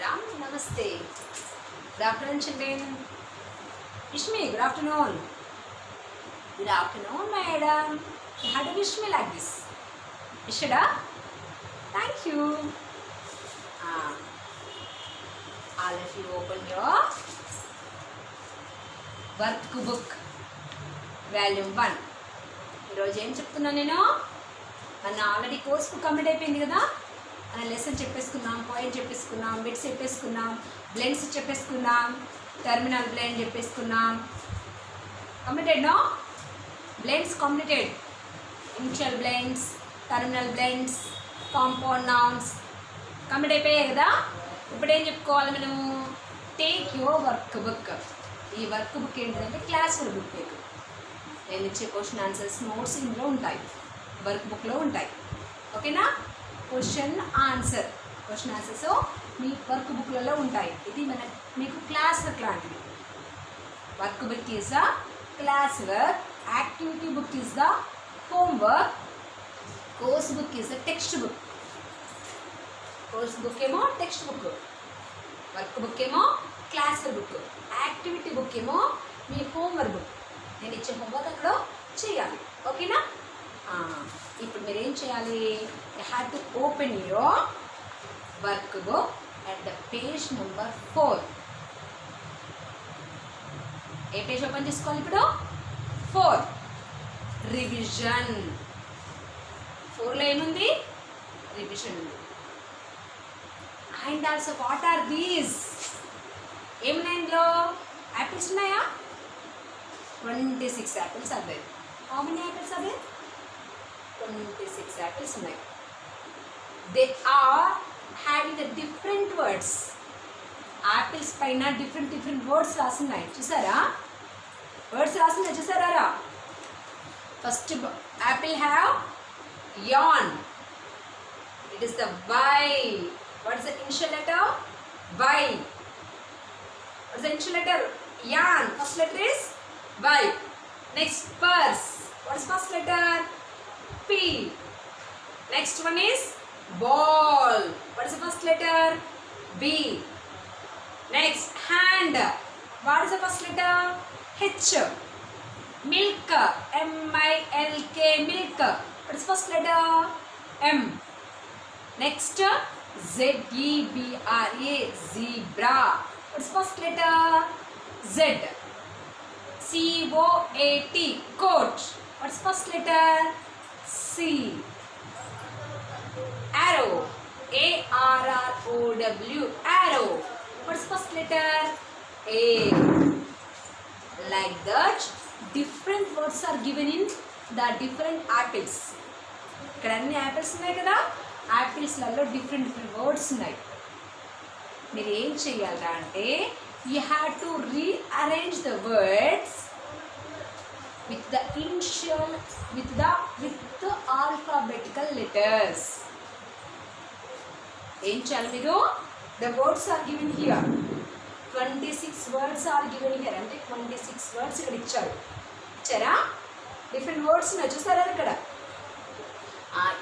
Ram, Namaste. Good afternoon, children. Wish me good afternoon. Good afternoon, madam. You had to wish me like this. Ishada, thank you. Ah, all of you open your workbook, Volume 1. ఈరోజు ఏం చెప్తున్నాను నేను మన already course complete అయిపోయింది కదా మన lesson చెప్పేసుకున్నాం point చెప్పేసుకున్నాం బిట్స్ చెప్పేసుకున్నాం బ్లెండ్స్ చెప్పేసుకున్నాం టర్మినల్ బ్లెండ్ చెప్పేసుకున్నాం completed no blends completed initial blends terminal blends compound nouns complete అయిపోయాయి కదా ఇప్పుడు ఏం చెప్పుకోవాలి మనము టేక్ యువర్ వర్క్ బుక్ ఈ వర్క్ బుక్ ఏంటంటే క్లాస్ బుక్ మీకు నేను ఇచ్చే క్వశ్చన్ ఆన్సర్స్ నోట్స్ ఇందులో ఉంటాయి వర్క్ బుక్లో ఉంటాయి ఓకేనా క్వశ్చన్ ఆన్సర్స్ మీ వర్క్ బుక్లలో ఉంటాయి ఇది మీకు క్లాస్ వర్క్ లాంటిది work book is the class work activity book is the homework course book is the text book course book ఏమో టెక్స్ట్ బుక్ వర్క్ బుక్ ఏమో క్లాస్ బుక్ యాక్టివిటీ బుక్ ఏమో మీ homework book నేను ఇచ్చే homework అక్కడ చేయాలి ఓకేనా ఇప్పుడు మీరు ఏం చేయాలి you have to open your work book at the page number 4 ఏ పేజ్ ఓపెన్ చేసుకోవాలి ఇప్పుడు 4 రివిజన్ 4లో ఏముంది రివిజన్ ఉంది and also what are these ఏమున్నాయిందులో యాపిల్స్ ఉన్నాయా 26 apples are there. How many apples are there? 26 apples ఉన్నాయి. They are having the different words. Apples పైన different words రాసున్నాయి చూసారా వర్డ్స్ రాసున్నాయి చూసారా first apple have yawn. It is the Y. What is the initial letter? Y. What is the initial letter? Yawn. First letter is Y. Next purse. What is first letter? P. Next one is ball. What is the first letter? B. Next hand. What is the first letter? H. Milk. M-I-L-K. Milk. What is first letter? M. Next Z-E-B-R-A. Zebra. What is first letter? Z. C-O-A-T, coat. What's first letter? C. Arrow. A-R-R-O-W, arrow. What's first letter? A. Like that, different words are given in the different apples. ఇక్కడ అన్ని apples ఉన్నాయి కదా యాపిల్స్లలో different words ఉన్నాయి మీరు ఏం చేయాలి అంటే you have to rearrange the words with the initial with the alphabetical letters ఏం చేయాలి మీరు the words are given here 26 words are given here అంటే 26 words ఇక్కడ ఇచ్చారా డిఫరెంట్ వర్డ్స్ ఉన్నాయి చూసారా ఇక్కడ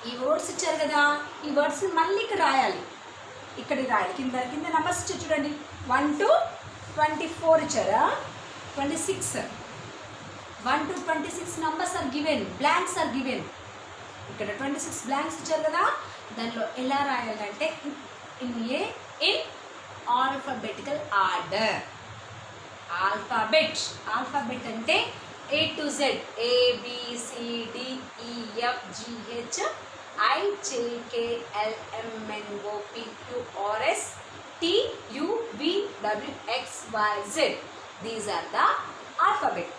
ఈ వర్డ్స్ ఇచ్చారు కదా ఈ వర్డ్స్ మళ్ళీ ఇక్కడ రాయాలి ఇక్కడ రాయాలి కింద నంబర్స్ ఇచ్చి చూడండి 1 to 24 ఇచ్చారా 26 1 to 26 numbers are given blanks are given ఇక్కడ 26 blanks ఇచ్చారు కదా దానిలో ఎలా రాయాలంటే in alphabetical order alphabet అంటే A to Z A B C D E F G H I J K L M N O P Q R S T U V W X Y Z. These are the alphabet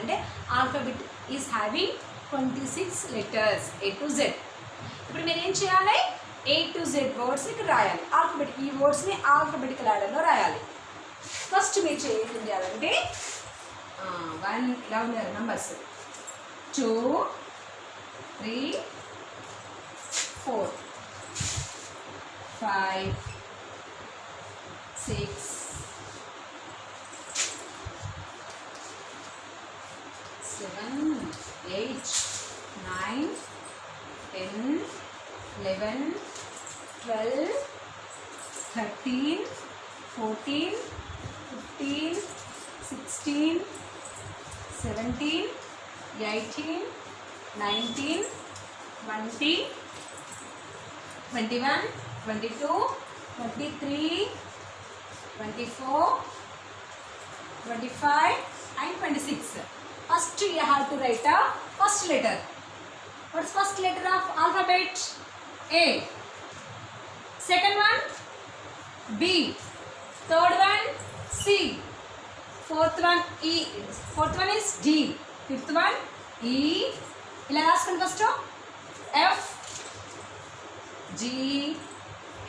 అంటే alphabet is having 26 letters A to Z. ఇప్పుడు మీరు ఏం చేయాలి A to Z words ఇక్కడ రాయాలి ఈ వర్డ్స్ని alphabetical ఆర్డర్లో రాయాలి ఫస్ట్ మీరు చేయాలంటే 1 ఇలా ఉన్నారు numbers 2 3 4 5 6 7 8 9 10 11, 12, 13, 14, 15, 16, 17, 18, 19, 20, 21, 22, 23, 24, 25 and 26. First you have to write a first letter. What's first letter of alphabet? A. Second one B. Third one C. Fourth one E. Fourth one is D. Fifth one E. Last one first F, G,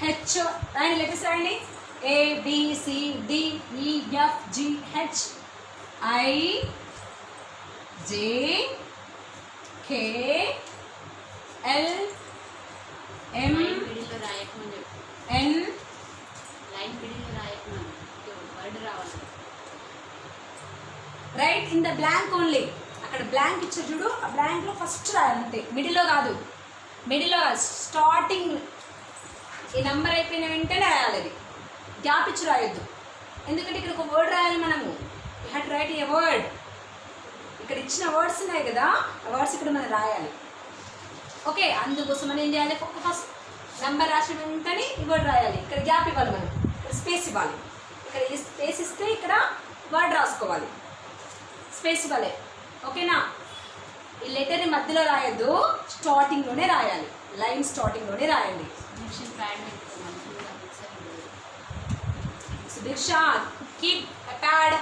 H. And let us write A, B, C, D, E, F, G, H, I, J, K, L, M, N. Write in the blank only. అక్కడ blank ఇచ్చే చూడు, ఆ బ్లాంక్లో first రాయాలి అంతే, మిడిల్లో కాదు. మిడిల్లో starting ఈ నెంబర్ అయిపోయిన వెంటనే రాయాలి, అది గ్యాప్ ఇచ్చి రాయొద్దు. ఎందుకంటే ఇక్కడ ఒక వర్డ్ రాయాలి మనము. You have to right A word. ఇక్కడ ఇచ్చిన వర్డ్స్ ఉన్నాయి కదా, ఆ వర్డ్స్ ఇక్కడ మనం రాయాలి. ఓకే, అందుకోసం మనం ఏం చేయాలి, ఫస్ట్ నెంబర్ రాసిన వెంటనే ఈ వర్డ్ రాయాలి. ఇక్కడ గ్యాప్ ఇవ్వాలి, మనం ఇక్కడ స్పేస్ ఇవ్వాలి. ఇక్కడ ఈ స్పేస్ ఇస్తే ఇక్కడ వర్డ్ రాసుకోవాలి, స్పేస్ ఇవ్వాలి. ఓకేనా? ఈ లెటర్ని మధ్యలో రాయొద్దు, స్టార్టింగ్లోనే రాయాలి, లైన్ స్టార్టింగ్లోనే రాయండి. Diksha, keep a pad.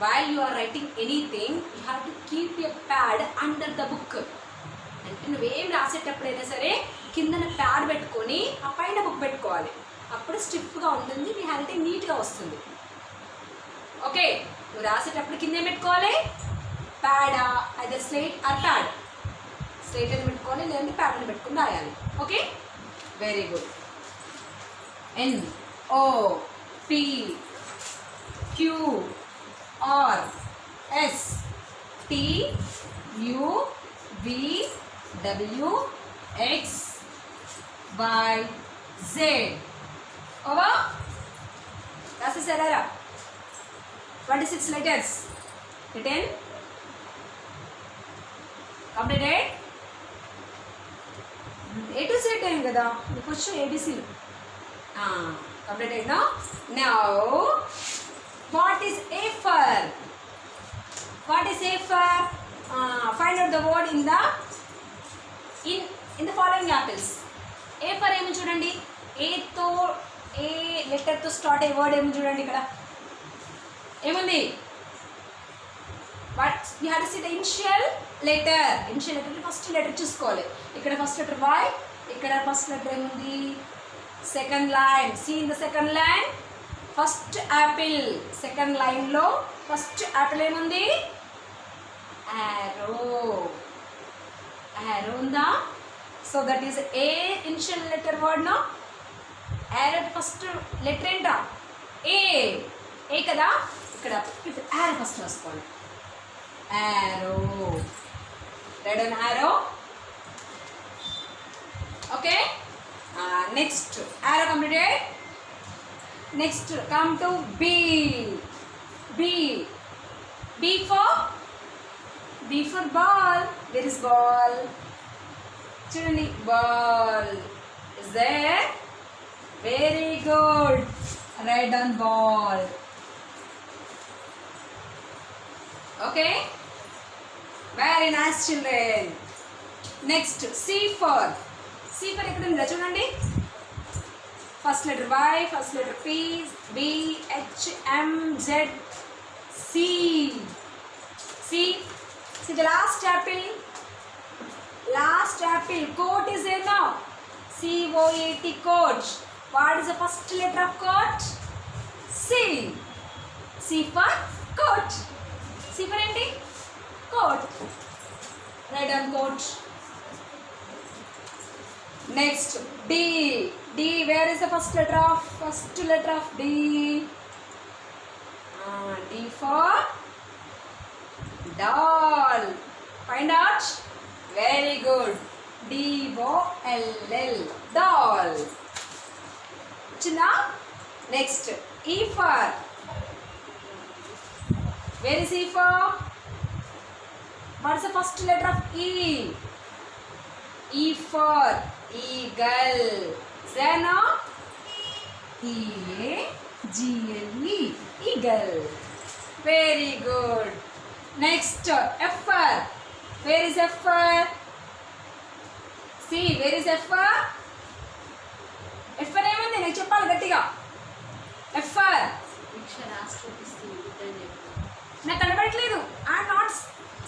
While you are writing anything, you have to keep a pad under the book. అంటే నువ్వేం రాసేటప్పుడైనా సరే కిందన ప్యాడ్ పెట్టుకొని ఆ పైన బుక్ పెట్టుకోవాలి. అప్పుడు స్టిఫ్గా ఉంటుంది, మీ హ్యాండ్ రైటింగ్ నీట్గా వస్తుంది. ఓకే, నువ్వు రాసేటప్పుడు కింద ఏం పెట్టుకోవాలి, ప్యాడా, అయితే స్లేట్ ఆర్ ప్యాడ్. స్లేట్ అని పెట్టుకోవాలి, లేదంటే ప్యాడ్ అని పెట్టుకుని రాయాలి. Okay, very good. N, O, P, Q, R, S, T, U, V, W, X, Y, Z. Over? That's the Sarara. 26 letters. Written? Completed? A to Z time kada. You push ABC. Completed now. Now, what is A for? What is A for? Find out the word in the following apples. A for ఏమో చూడండి, ఏ లెటర్తో start అయ్యే word ఏమో చూడండి. ఇక్కడ ఏముంది, but you have to see the initial letter. Initial letter first letter చూసుకోవాలి. ఇక్కడ first letter Y, ఇక్కడ ఫస్ట్ లెటర్ ఏముంది, second line. See in the second line first apple. Second లైన్లో ఫస్ట్ యాపిల్ ఏముంది, యారో. యారో ఉందా? So that is a initial letter word. No arrow first letter ఏంటా, A కదా. ఇక్కడ arrow first రాసుకోవాలి, arrow. Red and arrow. Okay, next arrow completed. Next come to B. B for ball. Where is ball? Children, ball is there. Very good. Write down ball. Okay, very nice children. Next C for ఎక్కడ ఉందా చూడండి. First letter Y, first letter P, B, H, M, Z, C. See the last apple. Coat is there now. COAT, coat. What is the first letter of coat? C. C for coat. C for ఏంటి, coat. Write down coat. Next D. Where is the first letter of D? D for doll. Find out. Very good. good. D-O-L-L. Doll. China. Next. E for. Where is E for? What is the first letter of E? E for eagle. Zeno. E-A-G-L-E. Eagle. Very good. Next. F for. Where is F for? See, where is F for? F for ఏముంది నేను చెప్పాలి గట్టిగా. F for. నాకు కనబడట్లేదు. I am not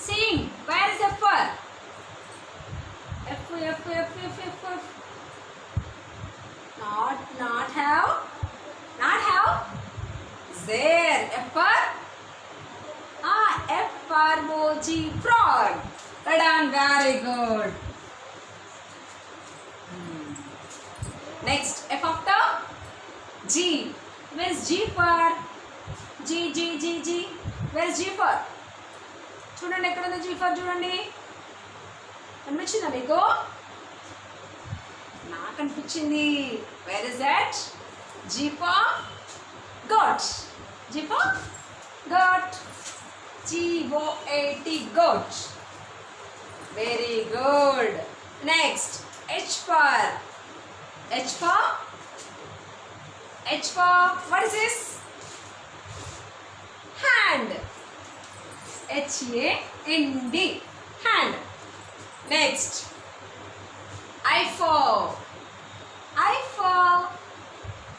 seeing. Where is F for? F. Not have. There. F for. F for emoji. Frog. Radhan, very good. Next, F after G. Where is G for? G. Where is G for? చూడండి ఎక్కడ ఉంది G for చూడండి. కనిపించిందా మీకు? నాకు అనిపించింది. Where is that? G for goat. G for goat. G-O-A-T. Goat. Very good. Next, H for. What is this? Hand. H-A-N-D. Hand. Next, I for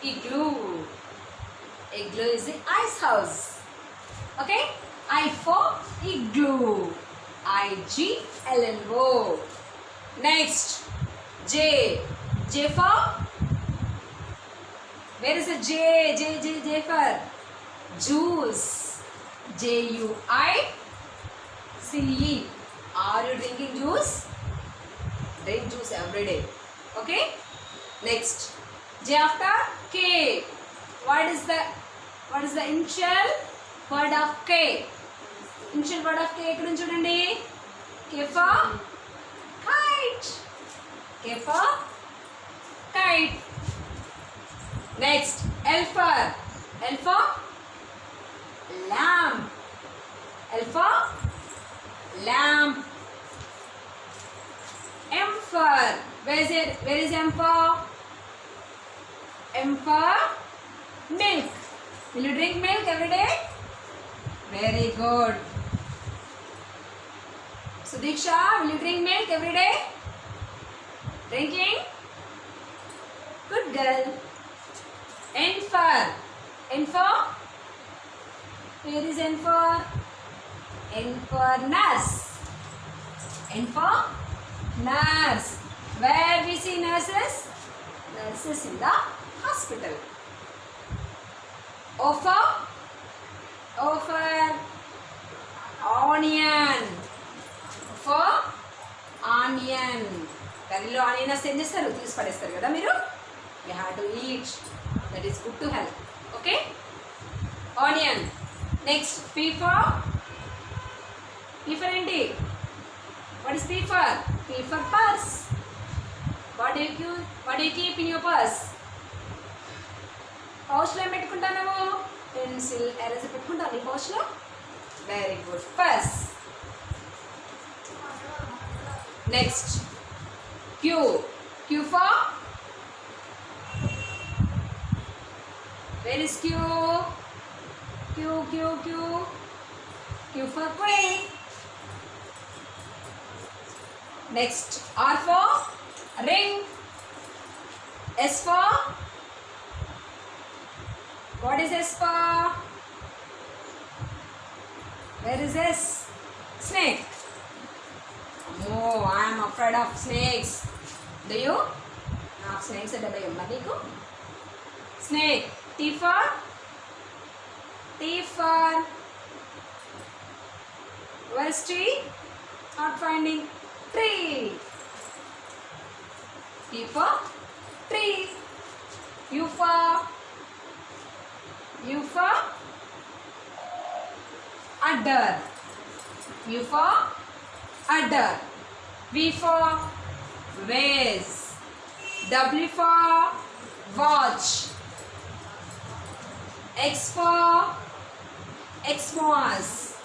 igloo. Igloo is the ice house. Okay? I for igloo. I-G-L-L-O. Next, J. J for? Where is the J? J for? Juice. J-U-I-C-E. Are you drinking juice? Drink juice every day. Okay? Next, J after K. What is the initial word of K? Initial word of K ekkada chudandi. K for kite. K for kite. Next, L for lamp. L for lamp. M for where is M for? M for milk. Will you drink milk every day? Very good. Sudiksha, will you drink milk every day? Drinking? Good girl. N for? Where is N for? N for nurse. N for nurse. Where we see nurses? Nurses in the hospital. O for onion. For onion. కర్రీలో onion వస్తే ఏం చేస్తారు? తీసి పడేస్తారు కదా మీరు. You have to eat. That is good to health. Okay? Onion. Next, P for ఏంటి? What is P for? P for purse. What do you keep in your purse? పౌచ్లో ఏం పెట్టుకుంటావు నువ్వు? పెన్సిల్, ఎరేజర్ పెట్టుకుంటావు నీ పౌచ్లో? Very good. Purse. Next, Q. Q for? Where is Q? Q for queen. Next, R for ring. S for? What is S for? Where is S? Snake. Oh, I am afraid of snakes. Do you? Snakes are the bhayam. Snake. T for? Where is tree? Not finding. Tree. T for tree. U for udder. U for udder. V for vase. W for watch. X for Xmas.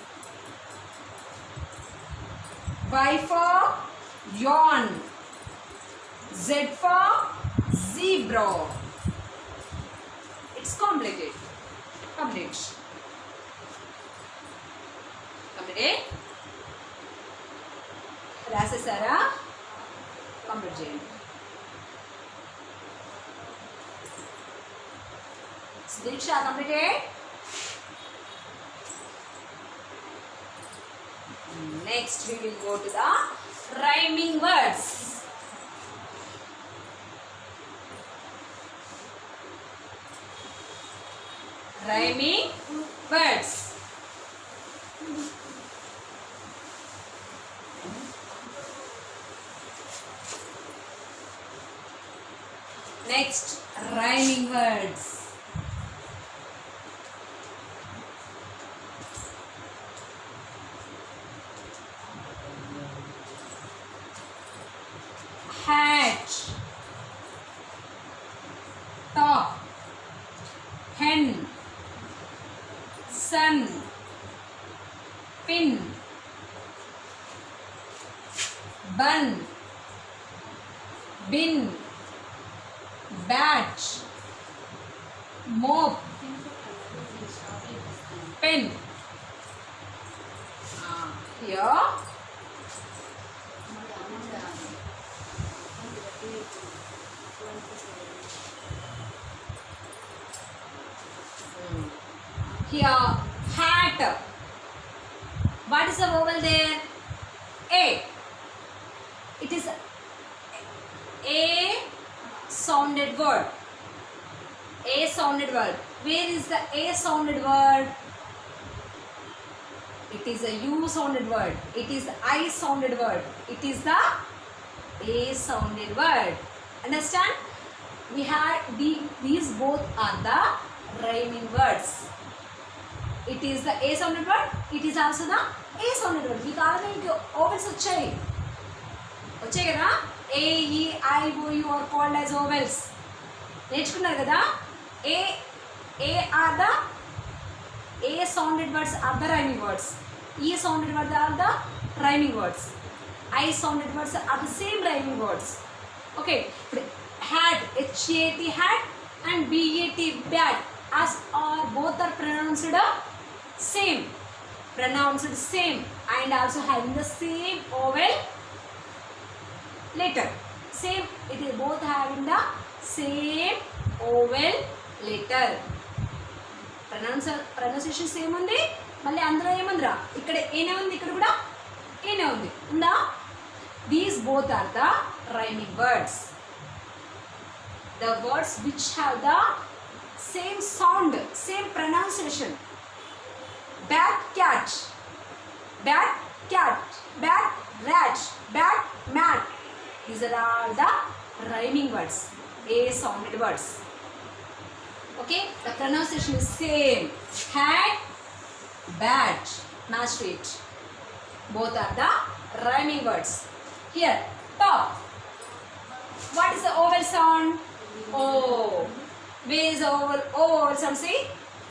Y for yawn. Z for zebra. It's complicated. Complete. Complete. రాసేసారా? Complete చేయండి. Diksha completed. Next we will go to the rhyming words. Rhyming words. Next, rhyming words. Hat, top, hen, sun, pin, bun, bin, bat, mop, pen. Here hat. What is the vowel there? A. It is a sounded word. A sounded word. Where is the A sounded word? It is a U sounded word. It is I sounded word. It is the A sounded word. Understand? We have these both are the rhyming words. It is the A sounded word. It is also the A sounded word. ఈ కాలంలో మీకు vowels వచ్చాయి కదా. A, E, I, O, U are called as vowels. నేర్చుకున్నారు కదా. A are the A sounded words are the rhyming words. E sounded words are the rhyming words. I sounded words are the same rhyming words. Okay. Hat, H-A-T hat and B-A-T bat as are both are pronounced same. Pronounced same and also having the same vowel letter. Same, it is both having the same vowel letter. Pronunciation same ఉంది. మళ్ళీ అందులో ఏముందిరా? ఇక్కడ ఏనే ఉంది, ఇక్కడ కూడా ఏనే ఉంది. ఉందా? These both are the rhyming words. The words which have the same sound, same pronunciation. Bat, cat. Bat, cat. Bat, rat. Bat, mat. These are all the rhyming words. A sounded words. Okay, the pronunciation is same. Hat, bat, match to it. Both are the rhyming words. Here, top. What is the vowel sound? O. Where is the vowel? O vowel sound? See?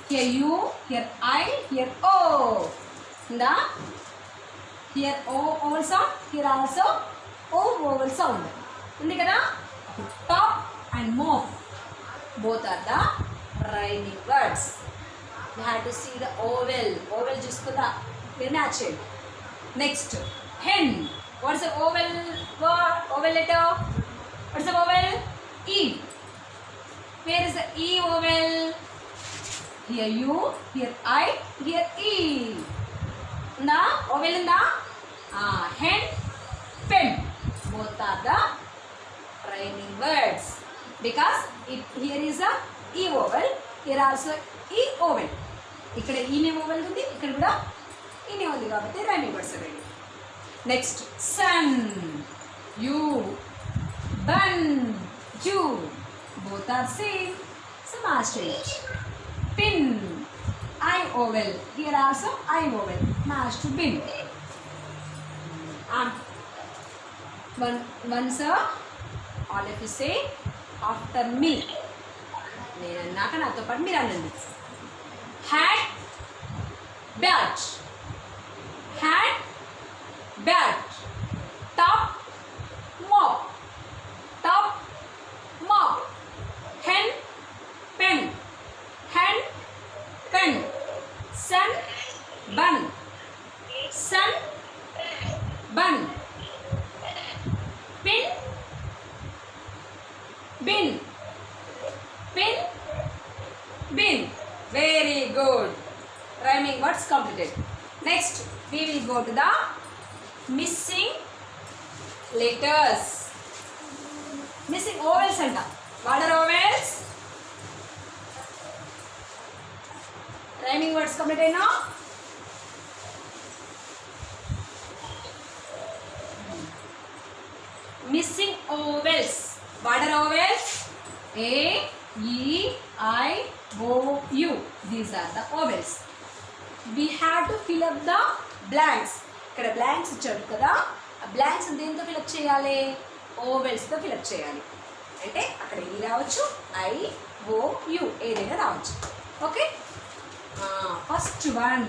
Here U, here I, here O. The here O vowel sound. Here also O vowel sound. Undi kada? Top and mop. Both are the rhyming words. You have to see the vowel. Vowel chuskunda very natural. Next, hen. What is the vowel word? Vowel letter? What is the vowel? E. Where is the E vowel? Here U, here I, here E. Na vowel in the hen, pen. Both are the rhyming words because here is a E vowel, here also E vowel. ఇక్కడ ఈనే vowel ఉంది, ఇక్కడ కూడా ఈనే ఉంది కాబట్టి rhyming words are ready. Next, sun, U, bun, Ju. Both are same. So master it. Pin, I vowel. Here also I vowel. Match to bin. Once all of you say after me. నేను అన్నాక నాతో పాటు మీరు అనండి. Hat, bat. Hat, bat. Top, mop. Top, mop. Hen, pen. Hen, pen. Sun, bun. Sun, bun. Pin, bin. Pin, bin. Very good. Rhyming words completed. Next, we will go to the missing letters. Missing vowels anta. What are vowels? Rhyming words completed now. Missing vowels. What are vowels? A, E, I, O, U. These are the vowels. We have to fill up the blanks. ఇక్కడ blanks ఇచ్చాడు కదా, ఆ blanks దేంతో fill up చేయాలి? ఓవెల్స్తో fill up చేయాలి. అంటే అక్కడ ఈ రావచ్చు, ఐ, ఓ, యు ఏదైనా రావచ్చు. Okay, first one.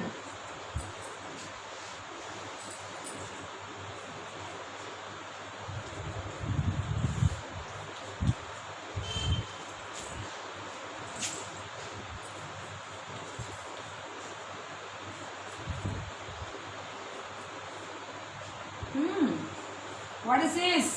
What is this?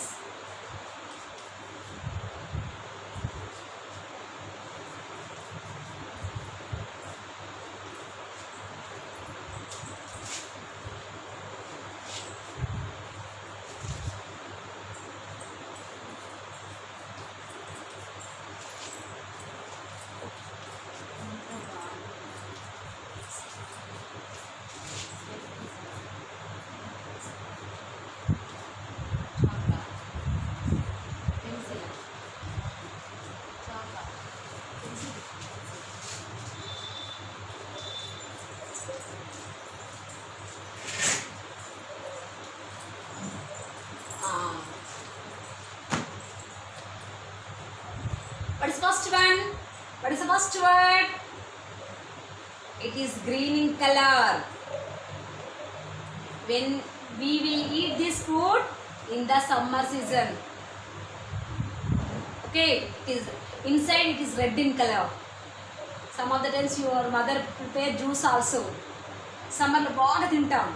What is first one? What is the first word? It is green in color. When we will eat this fruit in the summer season. Okay, it is inside. It is red in color. Some of the times your mother prepare juice also. Summer lo baga tintam.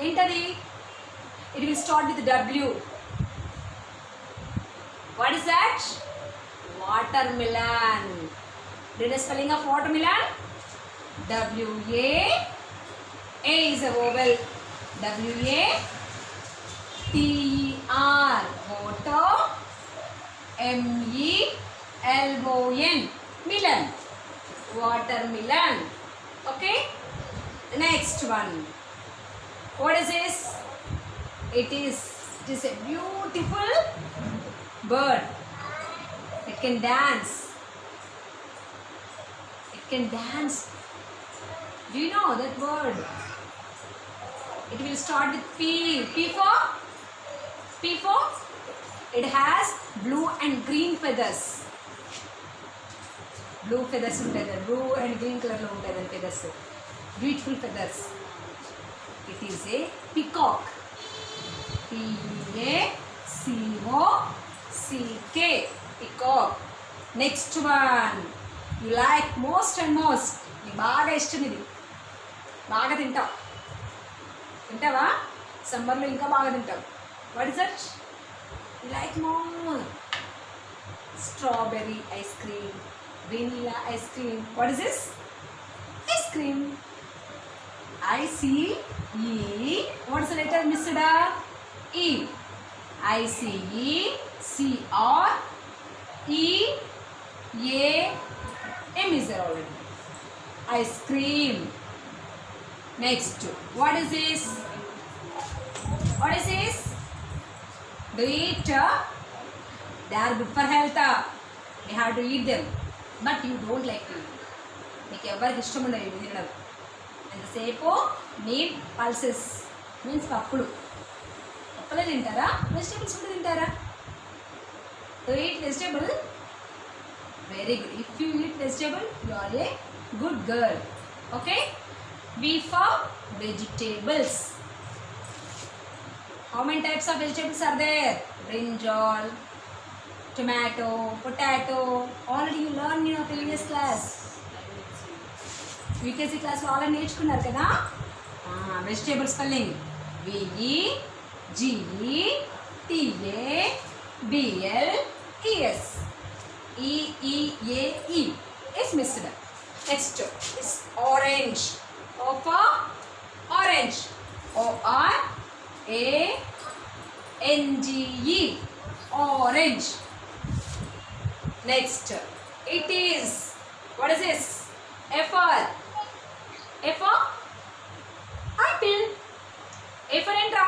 Entadi? It will start with W. What is that? Watermelon. Do you know spelling of watermelon? W-A. A is a vowel. W-A-T-E-R. Water. M-E-L-O-N. Melon. Watermelon. Okay. The next one. What is this? It is a beautiful bird. It can dance. It can dance. Do you know that word? It will start with P. P for? P for? It has blue and green feathers. Blue feathers ఉంటాయి. Blue and green color లో ఉంటాయి దాని feathers. Beautiful feathers. It is a peacock. P-A-C-O-C-K. Peacock. Next one. You like most and most. నీకు బాగా ఇష్టం ఇది. బాగా తింటావు. తింటావా? సమ్మర్లో ఇంకా బాగా తింటావు. What is it? You like more. Strawberry ice cream. Vanilla ice cream. What is this? Ice cream. I-C-E. What's the letter missed? E. I-C-E. C-R-E-A-M is there already. Ice cream. Next. What is this? What is this? Do you eat? They are good for health. You have to eat them. But you don't like to eat. మీకు ఎవరికి ఇష్టం ఉండదు ఇవి తినడం. ఎంతసేపు need pulses means పప్పులు. ఒకలే తింటారా? Vegetables కూడా తింటారా? To eat vegetable, very good. If you eat vegetable you are a good girl. Okay, V for vegetables. How many types of vegetables are there? Brinjal, tomato, potato. Already you learned in your previous class. VKC class లో already నేర్చుకున్నారు కదా. Vegetable spelling VEGETABLES. EEAE is missed. Next is orange. O for orange. ORANGE. Orange. Next it is, what is this? A for apple. A for entra.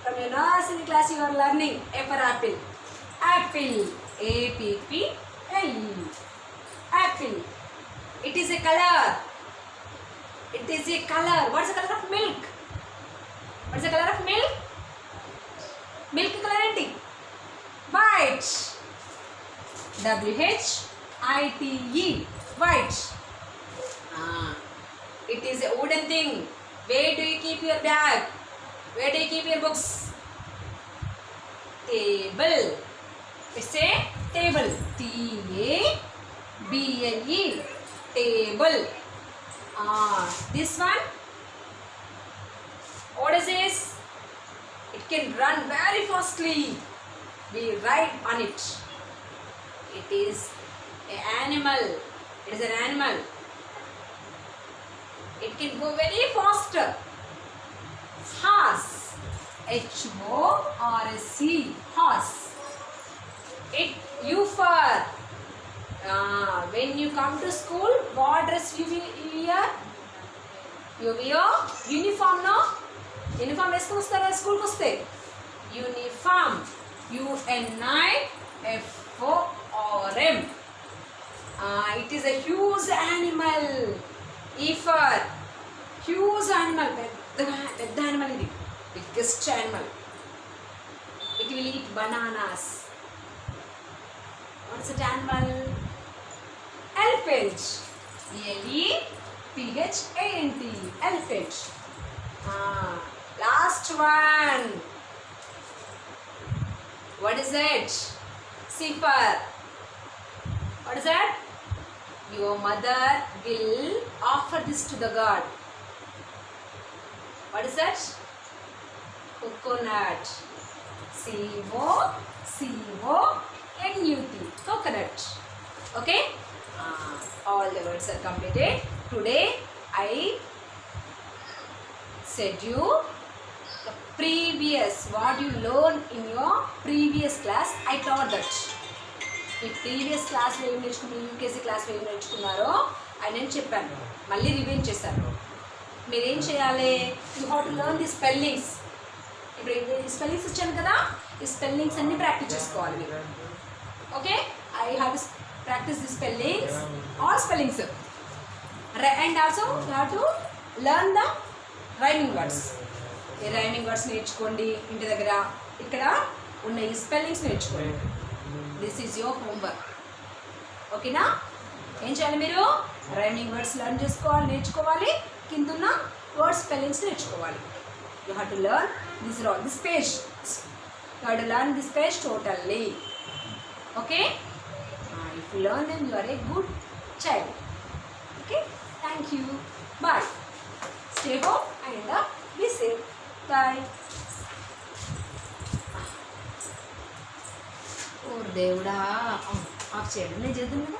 From your nursery class you are learning A for apple. Apple. APPLE. Apple. It is a color. It is a color. What is the color of milk? What is the color of milk? Milk color enti? White. WHITE. White. It is a wooden thing. Where do you keep your bag? Where do you keep your books? Table. It's a table. TABLE. Table. This one, what is this? It can run very fastly. We ride on it. It is an animal. It is an animal. It can go very fast. Horse. HORSE. Horse. It, you for, when you come to school, what dress you wear? You wear uniform, no? Uniform వేసుకొని వస్తారా స్కూల్కి వస్తే? Uniform. UNIFORM. It is a huge animal. E for huge animal. పెద్ద animal ఇది. Biggest animal. It will eat bananas. What's that animal? Elephant. ELEPHANT. Elephant. Last one. What is that? Zipper. What is that? Your mother will offer this to the God. What is that? Coconut. COCONUT. Coconut. Okay? All the words are completed. Today I said you the previous, what you learned in your previous class. I taught that. ఈ previous క్లాస్లో ఏం నేర్చుకున్నారు, యూకేసీ క్లాస్లో ఏం నేర్చుకున్నారో అని నేను చెప్పాను. మళ్ళీ రివైండ్ చేశాను. మీరేం చేయాలి? You have to learn the spellings. ఇప్పుడు ఈ స్పెల్లింగ్స్ ఇచ్చాను కదా, ఈ స్పెల్లింగ్స్ అన్నీ ప్రాక్టీస్ చేసుకోవాలి మీరు. Okay, I have to practice the spellings, all spellings. And also you have to learn the rhyming words. ఈ రైమింగ్ వర్డ్స్ నేర్చుకోండి ఇంటి దగ్గర. ఇక్కడ ఉన్న ఈ స్పెల్లింగ్స్ నేర్చుకోండి. This is your homework. ఓకేనా? ఏం చేయాలి మీరు? రైమింగ్ వర్డ్స్ లెర్న్ చేసుకోవాలి, నేర్చుకోవాలి. కింద ఉన్న వర్డ్స్ స్పెల్లింగ్స్ నేర్చుకోవాలి. You have to learn this page. You have to learn this page totally. Okay? If you learn them, you are a good child. Okay? Thank you. Bye. Stay home and be safe. Bye. ఓ దేవుడా, of చేయండి, నేను చేద్దాం కదా.